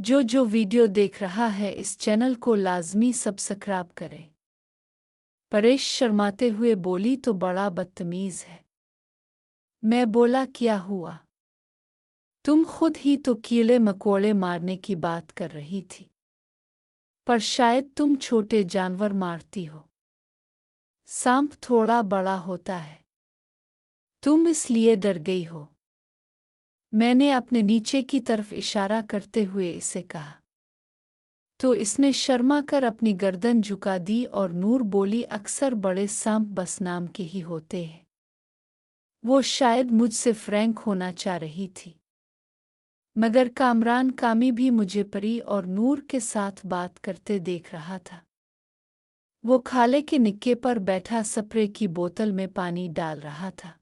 जो वीडियो देख रहा है इस चैनल को लाजमी सब्सक्राइब करें। परेश शर्माते हुए बोली, तो बड़ा बदतमीज है। मैं बोला, क्या हुआ? तुम खुद ही तो कीड़े मकोड़े मारने की बात कर रही थी, पर शायद तुम छोटे जानवर मारती हो। सांप थोड़ा बड़ा होता है, तुम इसलिए डर गई हो। मैंने अपने नीचे की तरफ इशारा करते हुए इसे कहा, तो इसने शर्मा कर अपनी गर्दन झुका दी और नूर बोली, अक्सर बड़े सांप बस नाम के ही होते हैं। वो शायद मुझसे फ्रैंक होना चाह रही थी, मगर कामरान कामी भी मुझे परी और नूर के साथ बात करते देख रहा था। वो खाले के निक्के पर बैठा स्प्रे की बोतल में पानी डाल रहा था।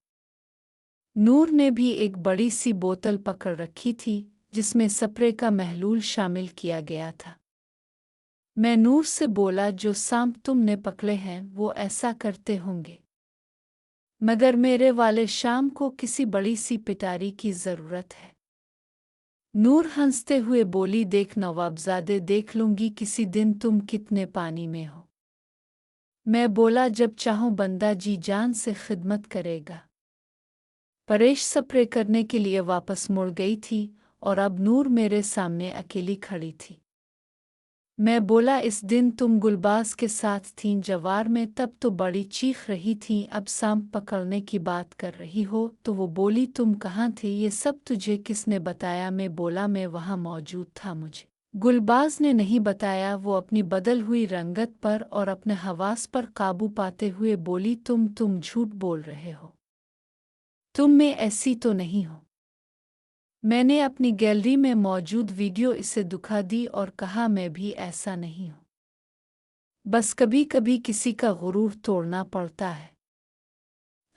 नूर ने भी एक बड़ी सी बोतल पकड़ रखी थी जिसमें स्प्रे का महलूल शामिल किया गया था। मैं नूर से बोला, जो सांप तुमने पकड़े हैं वो ऐसा करते होंगे, मगर मेरे वाले शाम को किसी बड़ी सी पिटारी की ज़रूरत है। नूर हंसते हुए बोली, देख नवाबजादे, देख लूंगी किसी दिन तुम कितने पानी में हो। मैं बोला, जब चाहो बंदा जी जान से खिदमत करेगा। परेश स्प्रे करने के लिए वापस मुड़ गई थी और अब नूर मेरे सामने अकेली खड़ी थी। मैं बोला, इस दिन तुम गुलबाज के साथ थीं जवार में, तब तो बड़ी चीख रही थीं, अब सांप पकड़ने की बात कर रही हो। तो वो बोली, तुम कहाँ थे? ये सब तुझे किसने बताया? मैं बोला, मैं वहाँ मौजूद था, मुझे गुलबाज ने नहीं बताया। वो अपनी बदल हुई रंगत पर और अपने हवास पर काबू पाते हुए बोली, तुम झूठ बोल रहे हो, तुम में ऐसी तो नहीं हो। मैंने अपनी गैलरी में मौजूद वीडियो इसे दिखा दी और कहा, मैं भी ऐसा नहीं हूँ, बस कभी कभी किसी का गुरूर तोड़ना पड़ता है।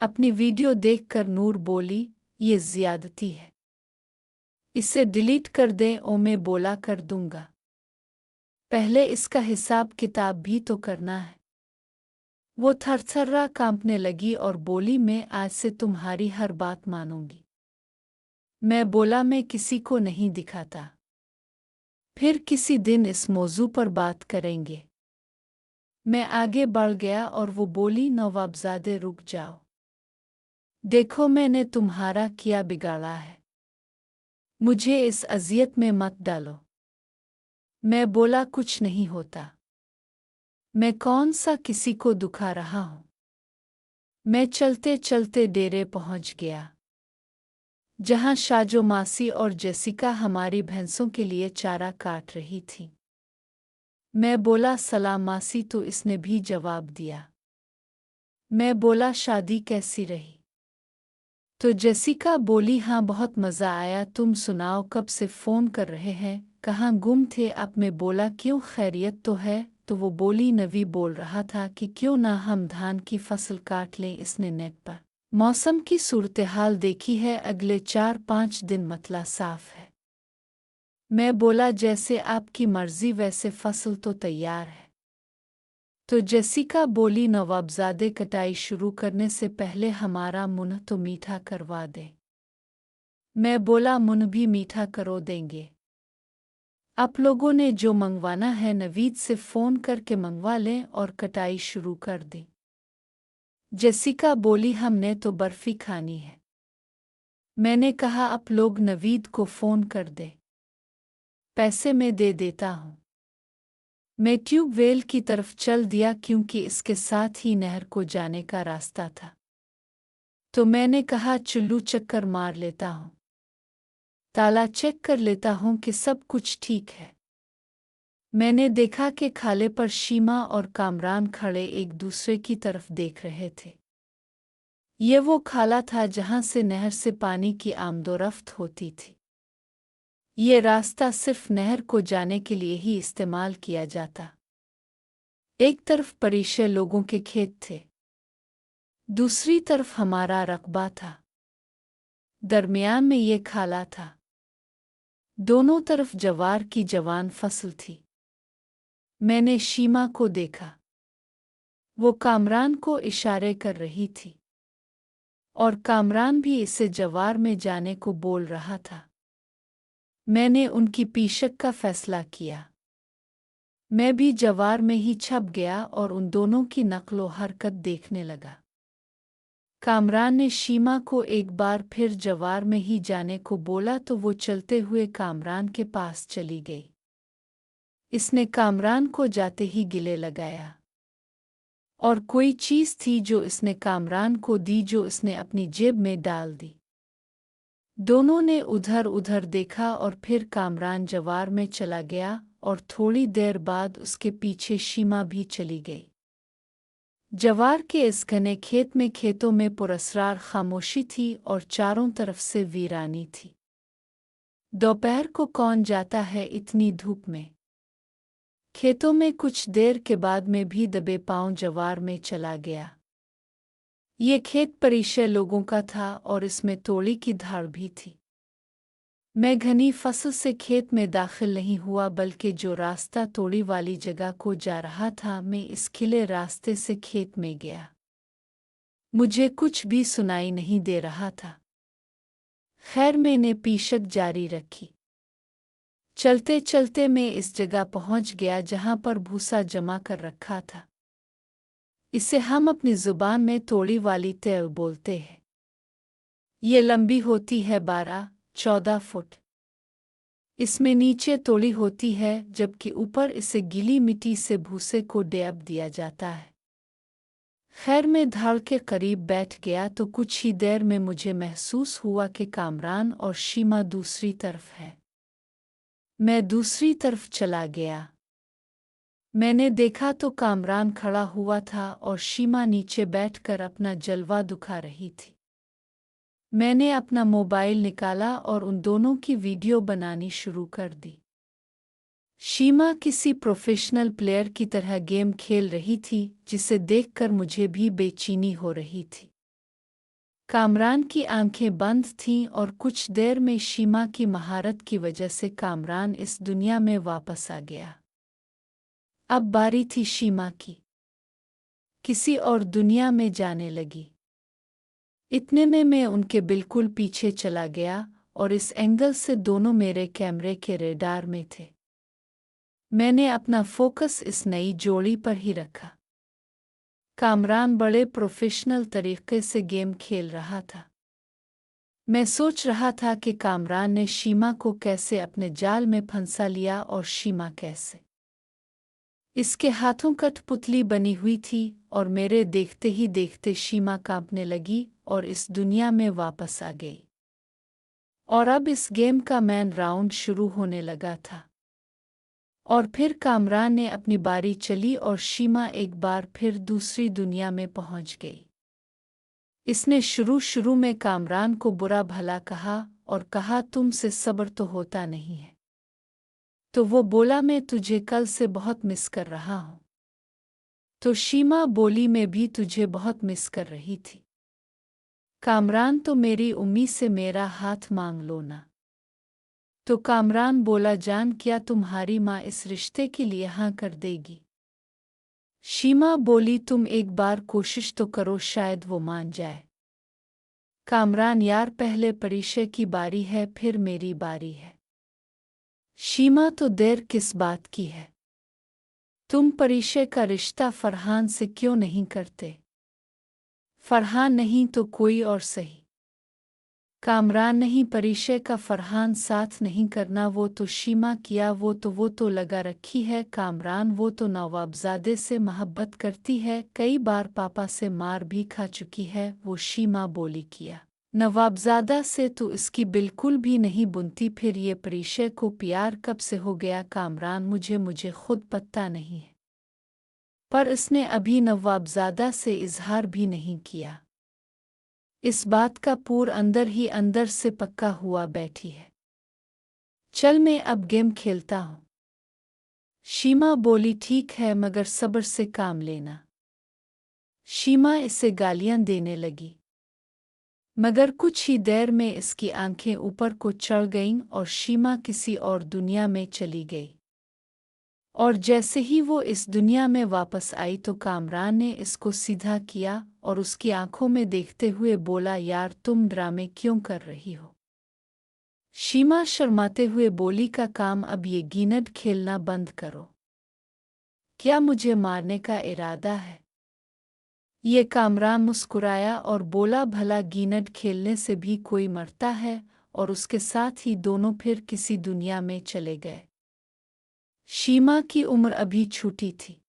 अपनी वीडियो देखकर नूर बोली, ये ज़्यादती है, इसे डिलीट कर दे। ओ, मैं बोला, कर दूंगा, पहले इसका हिसाब किताब भी तो करना है। वो थरथर्रा कांपने लगी और बोली, मैं आज से तुम्हारी हर बात मानूंगी। मैं बोला, मैं किसी को नहीं दिखाता, फिर किसी दिन इस मौजू पर बात करेंगे। मैं आगे बढ़ गया और वो बोली, नवाबजादे रुक जाओ, देखो मैंने तुम्हारा क्या बिगाड़ा है, मुझे इस अजियत में मत डालो। मैं बोला, कुछ नहीं होता, मैं कौन सा किसी को दुखा रहा हूँ। मैं चलते चलते डेरे पहुँच गया, जहाँ शाजो मासी और जेसिका हमारी भैंसों के लिए चारा काट रही थी। मैं बोला, सलाम मासी, तो इसने भी जवाब दिया। मैं बोला, शादी कैसी रही? तो जेसिका बोली, हाँ बहुत मज़ा आया। तुम सुनाओ, कब से फ़ोन कर रहे हैं, कहाँ गुम थे आप? मैं बोला, क्यों, खैरियत तो है? तो वो बोली, नवी बोल रहा था कि क्यों ना हम धान की फसल काट लें। इसने नेट पर मौसम की सूरत-हाल देखी है, अगले 4-5 दिन मतला साफ है। मैं बोला, जैसे आपकी मर्ज़ी, वैसे फसल तो तैयार है। तो जेसिका बोली, नवाबजादे, कटाई शुरू करने से पहले हमारा मुँह तो मीठा करवा दे। मैं बोला, मुँह भी मीठा करो देंगे। आप लोगों ने जो मंगवाना है नवीद से फ़ोन करके मंगवा लें और कटाई शुरू कर दें। जेसिका बोली, हमने तो बर्फ़ी खानी है। मैंने कहा, आप लोग नवीद को फ़ोन कर दे, पैसे मैं दे देता हूँ। मैं ट्यूबवेल की तरफ चल दिया क्योंकि इसके साथ ही नहर को जाने का रास्ता था। तो मैंने कहा, चुल्लू चक्कर मार लेता हूँ, ताला चेक कर लेता हूँ कि सब कुछ ठीक है। मैंने देखा कि खाले पर शीमा और कामरान खड़े एक दूसरे की तरफ देख रहे थे। ये वो खाला था जहाँ से नहर से पानी की आमदोरफ्त होती थी। ये रास्ता सिर्फ नहर को जाने के लिए ही इस्तेमाल किया जाता। एक तरफ परिशे लोगों के खेत थे, दूसरी तरफ हमारा रकबा था, दरमियान में ये खाला था। दोनों तरफ जवार की जवान फसल थी। मैंने शीमा को देखा, वो कामरान को इशारे कर रही थी और कामरान भी इसे जवार में जाने को बोल रहा था। मैंने उनकी पीछक का फैसला किया। मैं भी जवार में ही छप गया और उन दोनों की नक्लो हरकत देखने लगा। कामरान ने शीमा को एक बार फिर जवार में ही जाने को बोला तो वो चलते हुए कामरान के पास चली गई। इसने कामरान को जाते ही गिले लगाया और कोई चीज़ थी जो इसने कामरान को दी जो इसने अपनी जेब में डाल दी। दोनों ने उधर उधर देखा और फिर कामरान जवार में चला गया और थोड़ी देर बाद उसके पीछे शीमा भी चली गई। जवार के इस घने खेत में खेतों में पुरस्रार खामोशी थी और चारों तरफ से वीरानी थी। दोपहर को कौन जाता है इतनी धूप में? खेतों में कुछ देर के बाद में भी दबे पांव जवार में चला गया। ये खेत परिचय लोगों का था और इसमें तोड़ी की धार भी थी। मैं घनी फसल से खेत में दाखिल नहीं हुआ बल्कि जो रास्ता तोड़ी वाली जगह को जा रहा था मैं इस खिले रास्ते से खेत में गया। मुझे कुछ भी सुनाई नहीं दे रहा था। खैर मैंने पीछक जारी रखी। चलते चलते मैं इस जगह पहुंच गया जहां पर भूसा जमा कर रखा था। इसे हम अपनी जुबान में तोड़ी वाली तेल बोलते हैं। ये लंबी होती है 12-14 फुट। इसमें नीचे तोड़ी होती है जबकि ऊपर इसे गीली मिट्टी से भूसे को डेप दिया जाता है। खैर मैं धाड़ के करीब बैठ गया तो कुछ ही देर में मुझे महसूस हुआ कि कामरान और शीमा दूसरी तरफ है। मैं दूसरी तरफ चला गया। मैंने देखा तो कामरान खड़ा हुआ था और शीमा नीचे बैठकर अपना जलवा दिखा रही थी। मैंने अपना मोबाइल निकाला और उन दोनों की वीडियो बनानी शुरू कर दी। शीमा किसी प्रोफेशनल प्लेयर की तरह गेम खेल रही थी जिसे देखकर मुझे भी बेचैनी हो रही थी। कामरान की आंखें बंद थीं और कुछ देर में शीमा की महारत की वजह से कामरान इस दुनिया में वापस आ गया। अब बारी थी शीमा की। किसी और दुनिया में जाने लगी। इतने में मैं उनके बिल्कुल पीछे चला गया और इस एंगल से दोनों मेरे कैमरे के रेडार में थे। मैंने अपना फोकस इस नई जोड़ी पर ही रखा। कामरान बड़े प्रोफेशनल तरीके से गेम खेल रहा था। मैं सोच रहा था कि कामरान ने शीमा को कैसे अपने जाल में फंसा लिया और शीमा कैसे। इसके हाथों कठपुतली बनी हुई थी और मेरे देखते ही देखते शीमा कांपने लगी और इस दुनिया में वापस आ गई। और अब इस गेम का मेन राउंड शुरू होने लगा था। और फिर कामरान ने अपनी बारी चली और शीमा एक बार फिर दूसरी दुनिया में पहुंच गई। इसने शुरू में कामरान को बुरा भला कहा और कहा तुमसे सब्र तो होता नहीं है। तो वो बोला मैं तुझे कल से बहुत मिस कर रहा हूँ। तो शीमा बोली मैं भी तुझे बहुत मिस कर रही थी। कामरान तो मेरी उम्मीद से मेरा हाथ मांग लो ना। तो कामरान बोला जान क्या तुम्हारी माँ इस रिश्ते के लिए हाँ कर देगी? शीमा बोली तुम एक बार कोशिश तो करो शायद वो मान जाए। कामरान यार पहले परिचय की बारी है फिर मेरी बारी है। शीमा तो देर किस बात की है? तुम परिचय का रिश्ता फरहान से क्यों नहीं करते? फरहान नहीं तो कोई और सही। कामरान नहीं परिचय का फरहान साथ नहीं करना वो तो शीमा किया वो तो लगा रखी है कामरान वो तो नवाबजादे से मोहब्बत करती है कई बार पापा से मार भी खा चुकी है वो शीमा बोली किया नवाबजादा से तो इसकी बिल्कुल भी नहीं बुनती फिर ये परिचय को प्यार कब से हो गया कामरान मुझे खुद पता नहीं है पर इसने अभी नवाबजादा से इजहार भी नहीं किया। इस बात का पूर अंदर ही अंदर से पक्का हुआ बैठी है। चल मैं अब गेम खेलता हूँ। शीमा बोली ठीक है मगर सब्र से काम लेना। शीमा इसे गालियां देने लगी मगर कुछ ही देर में इसकी आंखें ऊपर को चढ़ गईं और शीमा किसी और दुनिया में चली गई। और जैसे ही वो इस दुनिया में वापस आई तो कामरान ने इसको सीधा किया और उसकी आंखों में देखते हुए बोला यार तुम ड्रामे क्यों कर रही हो? शीमा शर्माते हुए बोली का काम अब ये गिनड खेलना बंद करो। क्या मुझे मारने का इरादा है? ये कामरान मुस्कुराया और बोला भला गिनड खेलने से भी कोई मरता है, और उसके साथ ही दोनों फिर किसी दुनिया में चले गए। शीमा की उम्र अभी छोटी थी।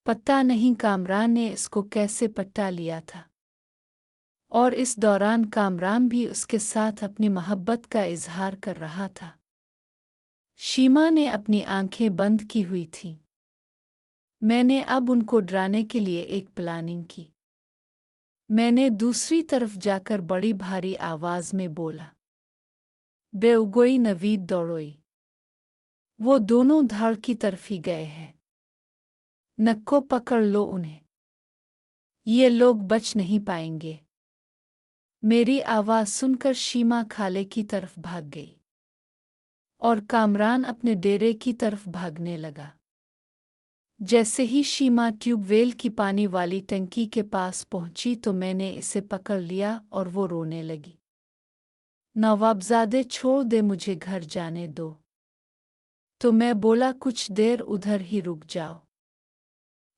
पता नहीं कामरान ने इसको कैसे पट्टा लिया था, और इस दौरान कामरान भी उसके साथ अपनी मोहब्बत का इजहार कर रहा था। शीमा ने अपनी आंखें बंद की हुई थीं। मैंने अब उनको डराने के लिए एक प्लानिंग की। मैंने दूसरी तरफ जाकर बड़ी भारी आवाज में बोला, बेउगोई नवीद दौड़ोई। वो दोनों धड़ की तरफ ही गए हैं। नक्को पकड़ लो उन्हें। ये लोग बच नहीं पाएंगे। मेरी आवाज़ सुनकर शीमा खाले की तरफ भाग गई, और कामरान अपने डेरे की तरफ भागने लगा। जैसे ही शीमा ट्यूबवेल की पानी वाली टंकी के पास पहुंची तो मैंने इसे पकड़ लिया और वो रोने लगी। नवाबजादे छोड़ दे, मुझे घर जाने दो। तो मैं बोला, कुछ देर उधर ही रुक जाओ।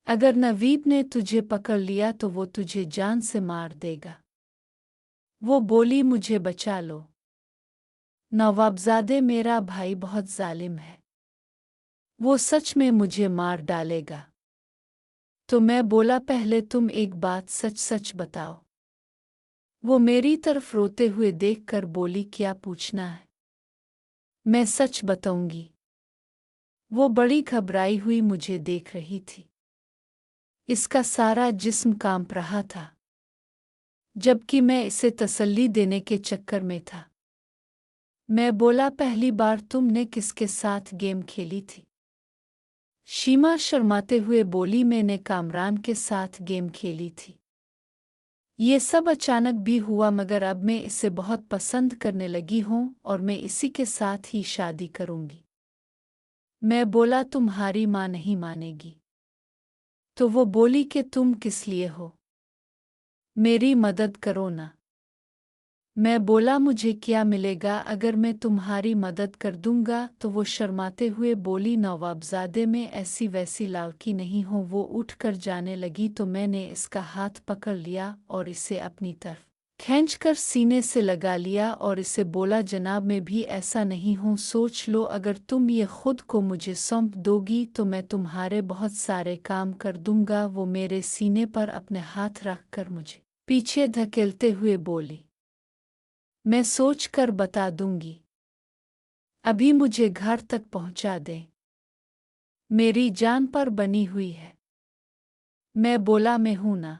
अगर नवीब ने तुझे पकड़ लिया तो वो तुझे जान से मार देगा। वो बोली, मुझे बचा लो नवाबजादे, मेरा भाई बहुत जालिम है। वो सच में मुझे मार डालेगा। तो मैं बोला, पहले तुम एक बात सच सच बताओ। वो मेरी तरफ रोते हुए देखकर बोली, क्या पूछना है? मैं सच बताऊंगी। वो बड़ी घबराई हुई मुझे देख रही थी। इसका सारा जिस्म कांप रहा था, जबकि मैं इसे तसल्ली देने के चक्कर में था। मैं बोला, पहली बार तुमने किसके साथ गेम खेली थी? शीमा शर्माते हुए बोली, मैंने कामरान के साथ गेम खेली थी। ये सब अचानक भी हुआ, मगर अब मैं इसे बहुत पसंद करने लगी हूँ और मैं इसी के साथ ही शादी करूँगी। मैं बोला, तुम्हारी माँ नहीं मानेगी। तो वो बोली कि तुम किस लिए हो? मेरी मदद करो ना। मैं बोला, मुझे क्या मिलेगा अगर मैं तुम्हारी मदद कर दूंगा? तो वो शर्माते हुए बोली, नवाबजादे में ऐसी वैसी लालकी नहीं हो। वो उठकर जाने लगी तो मैंने इसका हाथ पकड़ लिया और इसे अपनी तरफ खींचकर सीने से लगा लिया और इसे बोला, जनाब मैं भी ऐसा नहीं हूँ। सोच लो, अगर तुम ये खुद को मुझे सौंप दोगी तो मैं तुम्हारे बहुत सारे काम कर दूंगा। वो मेरे सीने पर अपने हाथ रखकर मुझे पीछे धकेलते हुए बोली, मैं सोच कर बता दूंगी। अभी मुझे घर तक पहुंचा दे, मेरी जान पर बनी हुई है। मैं बोला, मैं हूं ना।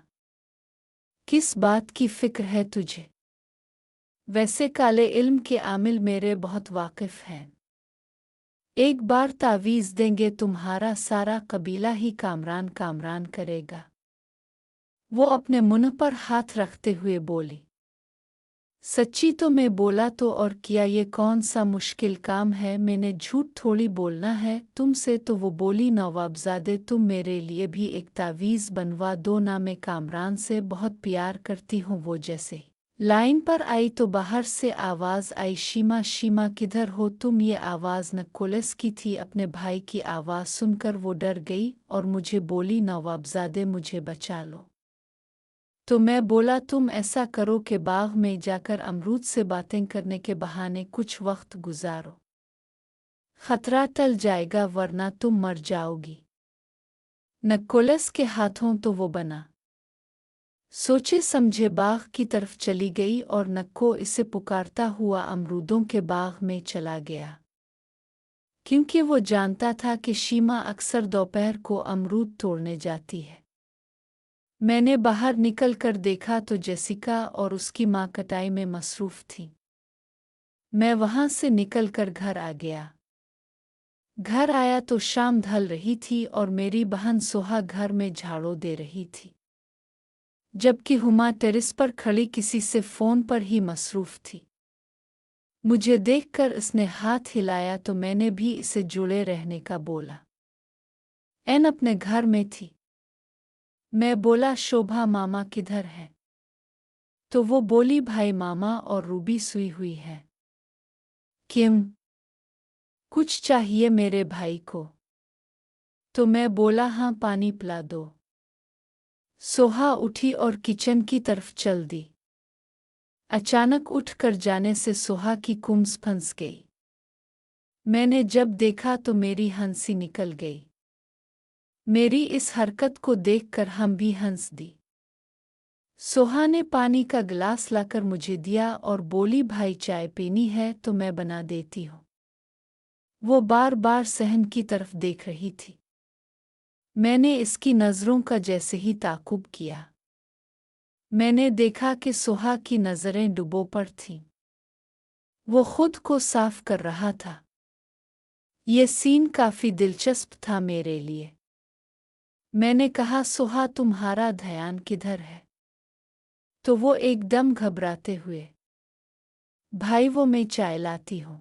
किस बात की फिक्र है तुझे? वैसे काले इल्म के आमिल मेरे बहुत वाकिफ हैं। एक बार तावीज़ देंगे, तुम्हारा सारा कबीला ही कामरान कामरान करेगा। वो अपने मुंह पर हाथ रखते हुए बोली, सच्ची? तो मैं बोला, तो और किया, ये कौन सा मुश्किल काम है? मैंने झूठ थोड़ी बोलना है तुमसे। तो वो बोली, नवाबजादे तुम मेरे लिए भी एक तावीज़ बनवा दो ना, मैं कामरान से बहुत प्यार करती हूँ। वो जैसे लाइन पर आई तो बाहर से आवाज़ आई, शीमा शीमा किधर हो तुम? ये आवाज़ नकोलस की थी। अपने भाई की आवाज़ सुनकर वो डर गई और मुझे बोली, नवाबजादे मुझे बचा लो। तो मैं बोला, तुम ऐसा करो कि बाग में जाकर अमरूद से बातें करने के बहाने कुछ वक्त गुजारो। खतरा टल जाएगा, वरना तुम मर जाओगी। नकोलस के हाथों तो वो बना सोचे समझे बाग की तरफ चली गई और नक्को इसे पुकारता हुआ अमरूदों के बाग में चला गया, क्योंकि वो जानता था कि शीमा अक्सर दोपहर को अमरूद तोड़ने जाती है। मैंने बाहर निकल कर देखा तो जेसिका और उसकी माँ कटाई में मसरूफ़ थीं। मैं वहाँ से निकलकर घर आ गया। घर आया तो शाम ढल रही थी और मेरी बहन सोहा घर में झाड़ू दे रही थी, जबकि हुमा टेरेस पर खड़ी किसी से फ़ोन पर ही मसरूफ़ थी। मुझे देखकर इसने हाथ हिलाया तो मैंने भी इसे जुड़े रहने का बोला। एन अपने घर में थी। मैं बोला, शोभा मामा किधर है? तो वो बोली, भाई मामा और रूबी सोई हुई है। किम, कुछ चाहिए मेरे भाई को? तो मैं बोला हाँ, पानी पिला दो। सोहा उठी और किचन की तरफ चल दी। अचानक उठ कर जाने से सोहा की कुम्स फंस गई। मैंने जब देखा तो मेरी हंसी निकल गई। मेरी इस हरकत को देखकर हम भी हंस दी। सोहा ने पानी का गिलास लाकर मुझे दिया और बोली, भाई चाय पीनी है तो मैं बना देती हूँ। वो बार बार सहन की तरफ देख रही थी। मैंने इसकी नज़रों का जैसे ही ताक़ुब किया, मैंने देखा कि सोहा की नज़रें डुबो पर थीं। वो खुद को साफ कर रहा था। ये सीन काफ़ी दिलचस्प था मेरे लिए। मैंने कहा, सोहा तुम्हारा ध्यान किधर है? तो वो एकदम घबराते हुए, भाई वो मैं चाय लाती हूँ।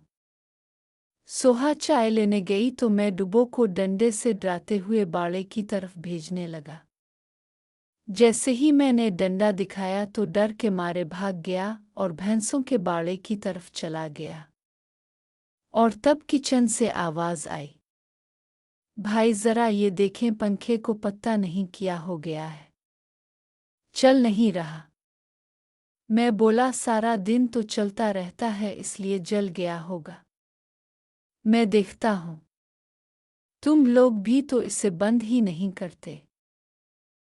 सोहा चाय लेने गई तो मैं डुबो को डंडे से डराते हुए बाड़े की तरफ भेजने लगा। जैसे ही मैंने डंडा दिखाया तो डर के मारे भाग गया और भैंसों के बाड़े की तरफ चला गया। और तब किचन से आवाज़ आई, भाई ज़रा ये देखें, पंखे को पता नहीं क्या हो गया है, चल नहीं रहा। मैं बोला, सारा दिन तो चलता रहता है इसलिए जल गया होगा। मैं देखता हूँ। तुम लोग भी तो इसे बंद ही नहीं करते।